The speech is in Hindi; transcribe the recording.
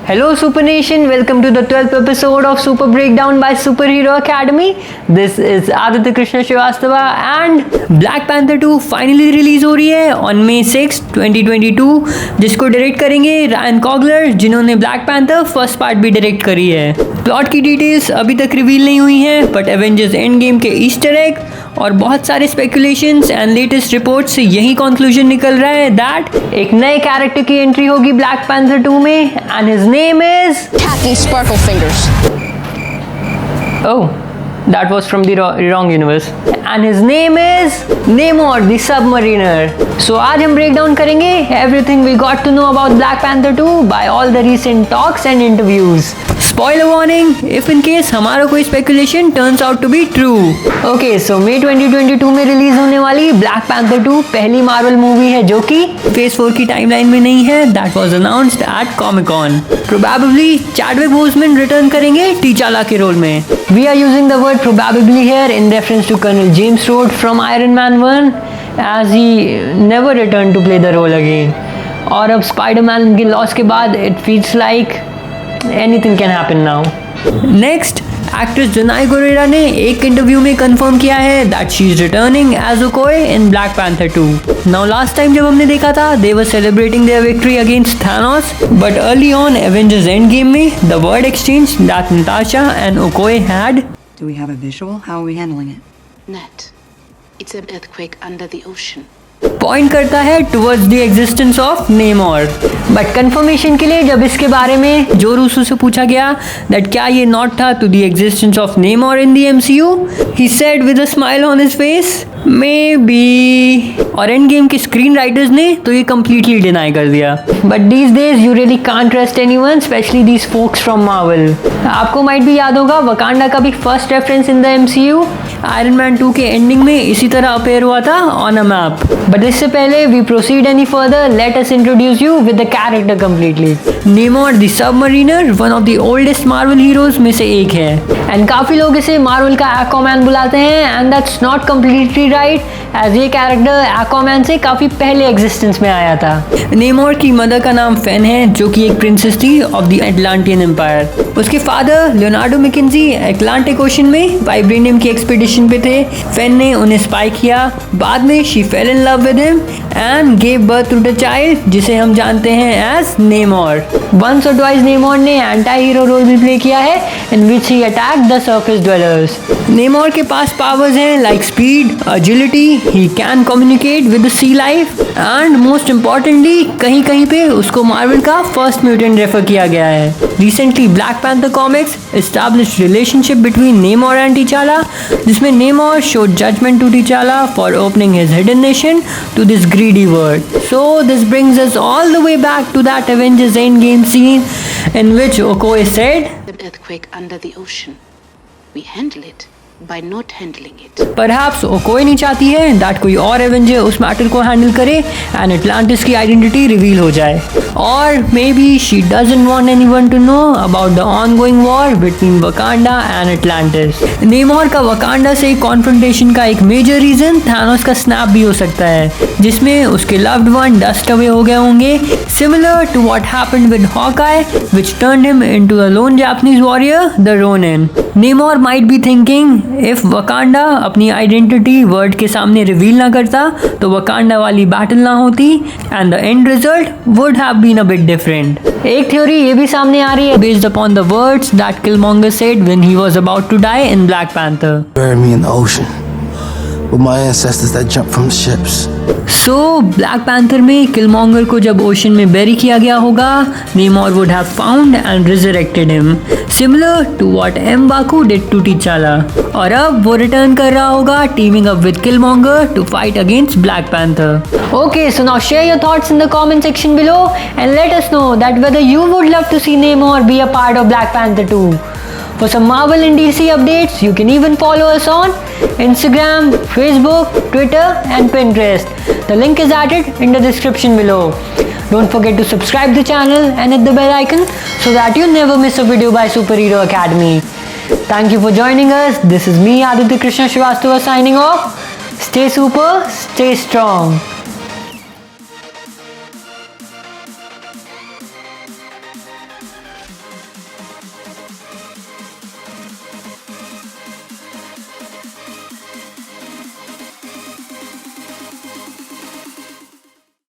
Hello Super Nation, welcome to the 12th episode of Super Breakdown by Superhero Academy. This is Aditya Krishna Srivastava and Black Panther 2 finally release हो रही है on May 6, 2022, जिसको डायरेक्ट करेंगे रायन कॉगलर, जिन्होंने ब्लैक पैंथर फर्स्ट पार्ट भी डायरेक्ट करी है। प्लॉट की डिटेल्स अभी तक रिवील नहीं हुई हैं, बट एवेंजर्स एंड गेम के ईस्टर एग और बहुत सारे स्पेकुलेशंस एंड लेटेस्ट रिपोर्ट्स से यही कंक्लूजन निकल रहा है दैट एक नए कैरेक्टर की एंट्री होगी ब्लैक पैंथर 2 में and his name is Captain Sparklefingers. Oh, that was from the wrong universe. And his name is Namor the Submariner. So आज हम break down करेंगे everything we got to know about Black Panther 2 by all the recent talks and interviews. Spoiler warning if in case हमारा कोई speculation turns out to be true. Okay, so May 2022 में रिलीज होने वाली Black Panther 2 पहली मार्वल मूवी है जो कि Phase 4 की टाइमलाइन में नहीं है. That was announced at Comic-Con. Probably Chadwick Boseman return करेंगे टीचाला के रोल में. We are using the word probably here in reference to Colonel James Rhodes from Iron Man 1 as he never returned to play the role again. और अब Spider-Man के लॉस के बाद it feels like anything can happen now. Next, actress Danai Gurira ने एक इंटरव्यू में कंफर्म किया है that she is returning as Okoye in Black Panther 2. Now last time जब हमने देखा था they were celebrating their victory against Thanos, but early on Avengers Endgame में the word exchange that Natasha and Okoye had. Do we have a visual? How are we handling it? Net. It's an earthquake under the ocean. Point करता है towards the existence of नेमोर. But confirmation के लिए जब इसके बारे में जो रूसो से पूछा गया दैट क्या ये नॉट था to the existence of Namor in the MCU, he said with a smile on his face maybe. और एंड गेम के स्क्रीन राइटर्स ने तो ये कंप्लीटली डिनाई कर दिया. But these days you really can't trust anyone, especially these folks from Marvel. आपको माइट भी याद होगा वकांडा का भी first reference in the MCU Iron Man 2 के एंडिंग में इसी तरह अपेयर हुआ था ऑन अ मैप. बट इससे पहले we proceed any further, let us introduce you with the character completely. Namor the Submariner one of the oldest Marvel heroes में से एक है एंड काफी लोग इसे मार्वल का एक्वामैन बुलाते हैं and that's not completely right as ये कैरेक्टर एक्वामैन से काफी पहले एग्जिस्टेंस में आया था. नेमोर की मदर का नाम फेन है जो कि एक प्रिंसेस थी ऑफ द एटलांटियन एम्पायर. उसके father Leonardo McKenzie Atlantic Ocean में वाइब्रेनियम की एक्सपीडिशन पे थे. फेन ने उन्हें स्पाई किया. बाद में she fell in love with him and gave birth to the child जिसे हम जानते हैं as Namor. Once or twice Namor ने एंटी हीरो रोल भी प्ले किया है in which he attacked the surface dwellers. Namor के पास पावर्स हैं like speed, agility, he can communicate with the sea life and most importantly कहीं कहीं पे उसको मार्वल का फर्स्ट म्यूटेंट रेफर किया गया है. Recently Black Panther comics established relationship between Namor and T'Challa जिसमें Namor showed judgement to T'Challa for opening his hidden nation to this greedy world. So this brings us all the way back to that Avengers Endgame scene in which Okoye said, An earthquake under the ocean. We handle it by not handling it. Perhaps Okoye नहीं चाहती है that कोई और एवेंजर उस मैटर को हैंडल करे एंड अटलांटिस की आइडेंटिटी रिवील हो जाए. और maybe she doesn't want anyone to know about the ongoing war between Wakanda and Atlantis. नेमोर का वकांडा से कॉन्फ्रंटेशन का एक मेजर रीजन थानोस का स्नैप भी हो सकता है जिसमें उसके लव्ड वन डस्ट अवे हो गए होंगे, similar to what happened with Hawkeye which turned him into a lone Japanese warrior the Ronin. Namor might be thinking if Wakanda अपनी आइडेंटिटी वर्ल्ड के सामने रिवील ना करता तो वकांडा वाली बैटल ना होती and the end result would have been a bit different. एक थ्योरी ये भी सामने आ रही है based upon the words that Killmonger said when he was about to die in Black Panther. Bury me in the ocean with my ancestors that jumped from the ships. So black panther में किलमॉन्गर को जब ओशन में बेरी किया गया होगा Namor would have found and resurrected him similar to what M'Baku did to T'Challa. और अब वो रिटर्न कर रहा होगा teaming up with Killmonger to fight against Black Panther. Okay, so now share your thoughts in the comment section below and let us know that whether you would love to see Namor be a part of Black Panther 2. For some Marvel and DC updates, you can even follow us on Instagram, Facebook, Twitter and Pinterest. The link is added in the description below. Don't forget to subscribe the channel and hit the bell icon so that you never miss a video by Superhero Academy. Thank you for joining us. This is me, Aditya Krishna Srivastava, signing off. Stay super, stay strong.